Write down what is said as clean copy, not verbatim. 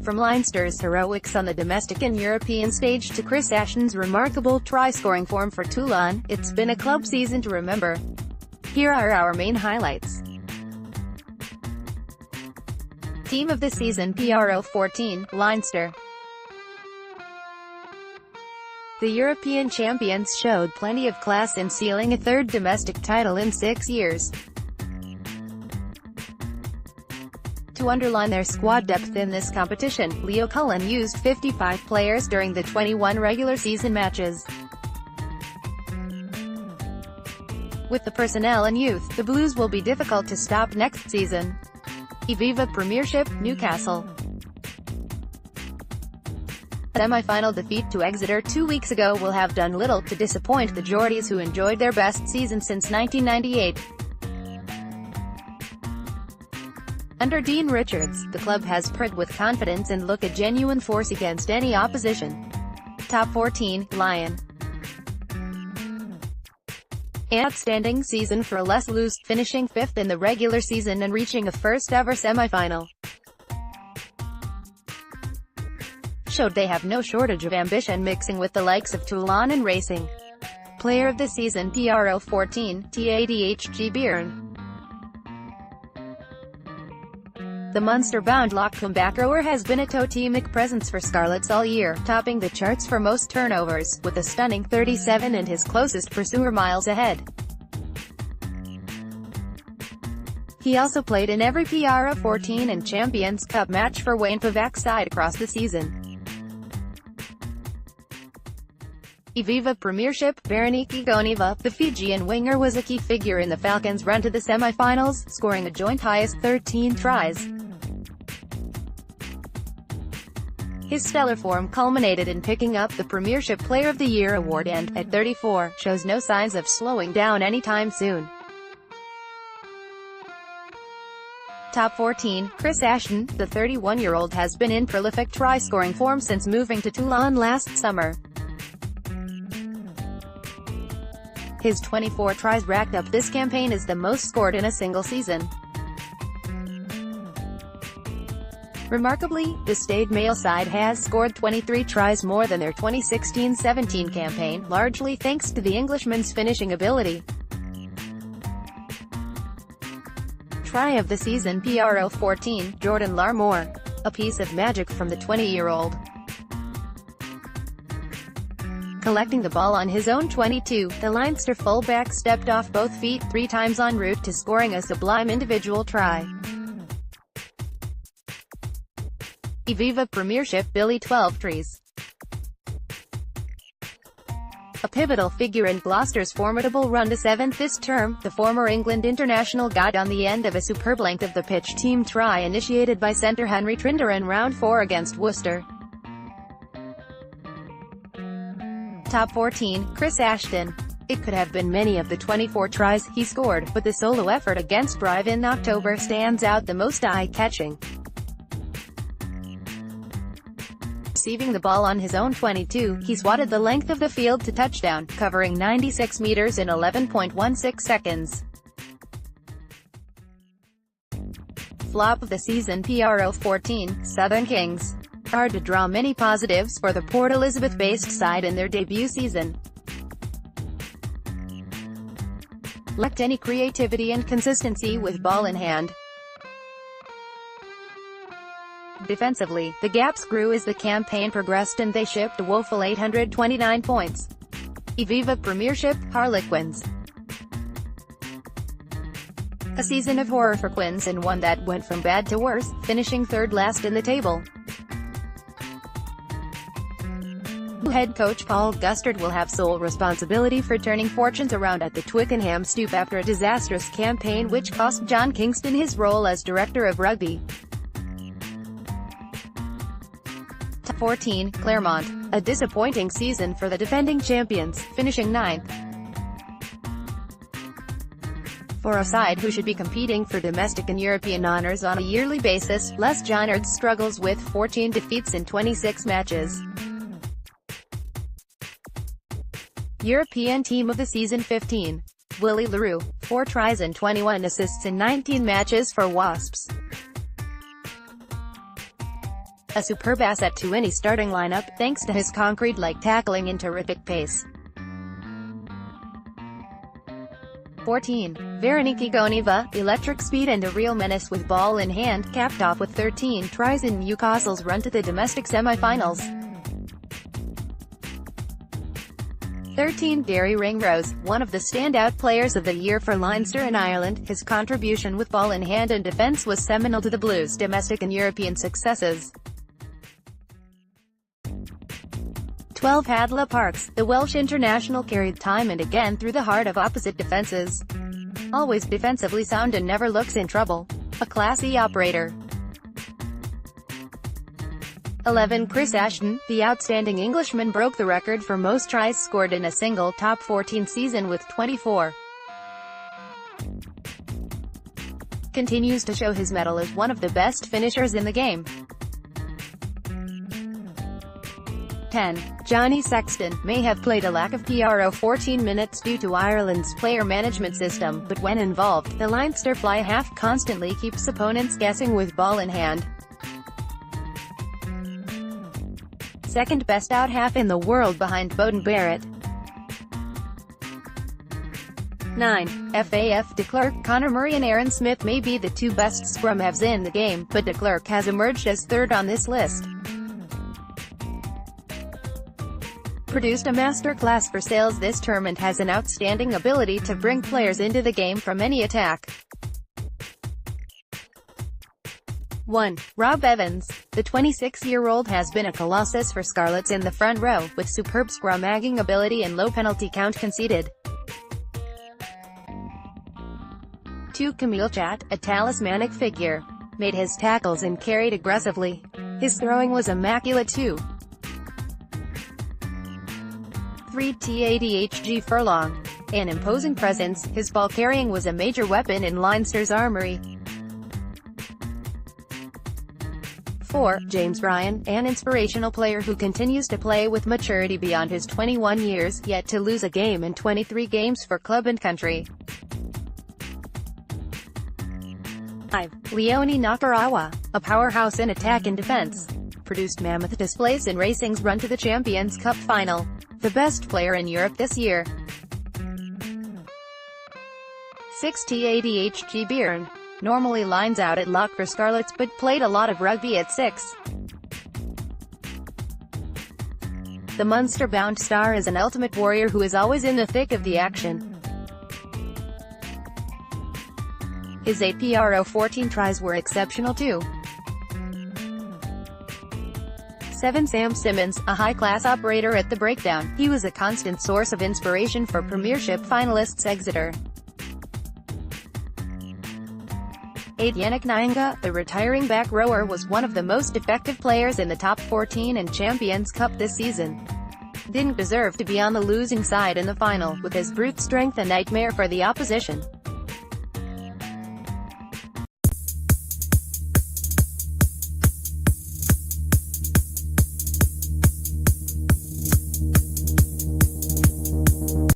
From Leinster's heroics on the domestic and European stage to Chris Ashton's remarkable try-scoring form for Toulon, it's been a club season to remember. Here are our main highlights. Team of the season PRO 14, Leinster. The European champions showed plenty of class in sealing a third domestic title in 6 years. To underline their squad depth in this competition, Cullen used 55 players during the 21 regular season matches. With the personnel and youth, the Blues will be difficult to stop next season. Viva Premiership, Newcastle. A semi-final defeat to Exeter 2 weeks ago will have done little to disappoint the Geordies, who enjoyed their best season since 1998. Under Dean Richards, the club has played with confidence and look a genuine force against any opposition. Top 14, Lion. An outstanding season for Les Blues, finishing 5th in the regular season and reaching a first-ever semi-final. Showed they have no shortage of ambition, mixing with the likes of Toulon and Racing. Player of the season PRO 14, Tadhg Byrne. The Munster-bound lock comeback rower has been a totemic presence for Scarlets all year, topping the charts for most turnovers, with a stunning 37 and his closest pursuer miles ahead. He also played in every PRO 14 and Champions Cup match for Wayne Pavak's side across the season. Viva Premiership, Berenike Goniva, the Fijian winger, was a key figure in the Falcons' run to the semi-finals, scoring a joint highest 13 tries. His stellar form culminated in picking up the Premiership Player of the Year award and, at 34, shows no signs of slowing down anytime soon. Top 14, Chris Ashton. The 31-year-old has been in prolific try-scoring form since moving to Toulon last summer. His 24 tries racked up this campaign is the most scored in a single season. Remarkably, the staid male side has scored 23 tries more than their 2016-17 campaign, largely thanks to the Englishman's finishing ability. Try of the season PRO 14, Jordan Larmour. A piece of magic from the 20-year-old. Collecting the ball on his own 22, the Leinster fullback stepped off both feet 3 times en route to scoring a sublime individual try. Viva Premiership, Billy 12 trees. A pivotal figure in Gloucester's formidable run to 7th this term, the former England international got on the end of a superb length of the pitch team try initiated by centre Henry Trinder in round 4 against Worcester. Top 14, Chris Ashton. It could have been many of the 24 tries he scored, but the solo effort against Brive in October stands out the most eye-catching. Receiving the ball on his own 22, he swatted the length of the field to touchdown, covering 96 meters in 11.16 seconds. Flop of the season PRO 14, Southern Kings. Hard to draw many positives for the Port Elizabeth-based side in their debut season. Lacked any creativity and consistency with ball in hand. Defensively, the gaps grew as the campaign progressed and they shipped a woeful 829 points. Viva Premiership, Harlequins. A season of horror for Quins, and one that went from bad to worse, finishing third last in the table. Head coach Paul Gustard will have sole responsibility for turning fortunes around at the Twickenham Stoop after a disastrous campaign which cost John Kingston his role as director of rugby. Top 14, Claremont. A disappointing season for the defending champions, finishing 9th. For a side who should be competing for domestic and European honours on a yearly basis, Les Johnnards struggles with 14 defeats in 26 matches. European Team of the Season 15. Willie Leroux, 4 tries and 21 assists in 19 matches for Wasps. A superb asset to any starting lineup, thanks to his concrete-like tackling and terrific pace. 14. Veronika Goniva, electric speed and a real menace with ball in hand, capped off with 13 tries in Newcastle's run to the domestic semi-finals. 13. Gary Ringrose, one of the standout players of the year for Leinster and Ireland, his contribution with ball in hand and defence was seminal to the Blues' domestic and European successes. 12. Hadla Parks, the Welsh international carried time and again through the heart of opposite defences. Always defensively sound and never looks in trouble. A classy operator. 11. Chris Ashton, the outstanding Englishman broke the record for most tries scored in a single top 14 season with 24. Continues to show his mettle as one of the best finishers in the game. 10. Johnny Sexton may have played a lack of PRO 14 minutes due to Ireland's player management system, but when involved, the Leinster fly half constantly keeps opponents guessing with ball in hand. Second best out half in the world behind Beauden Barrett. 9. FAF de Klerk, Conor Murray and Aaron Smith may be the two best scrum halves in the game, but de Klerk has emerged as third on this list. Produced a masterclass for sales this term and has an outstanding ability to bring players into the game from any attack. 1. Rob Evans. The 26-year-old has been a colossus for Scarlets in the front row, with superb scrum-magging ability and low penalty count conceded. 2. Camille Chat, a talismanic figure. Made his tackles and carried aggressively. His throwing was immaculate too. 3. Tadhg Furlong. An imposing presence, his ball carrying was a major weapon in Leinster's armoury. 4. James Ryan, an inspirational player who continues to play with maturity beyond his 21 years, yet to lose a game in 23 games for club and country. 5. Leonie Nakarawa, a powerhouse in attack and defence. Produced mammoth displays in racing's run to the Champions Cup final. The best player in Europe this year. 6. Tadhg Byrne. Normally lines out at lock for Scarlets but played a lot of rugby at 6. The Munster-bound star is an ultimate warrior who is always in the thick of the action. His 8 PRO 14 tries were exceptional too. 7. Sam Simmons, a high-class operator at the breakdown. He was a constant source of inspiration for Premiership finalists Exeter. 8. Yannick Nyenga, the retiring back rower, was one of the most effective players in the top 14 and Champions Cup this season. Didn't deserve to be on the losing side in the final, with his brute strength a nightmare for the opposition.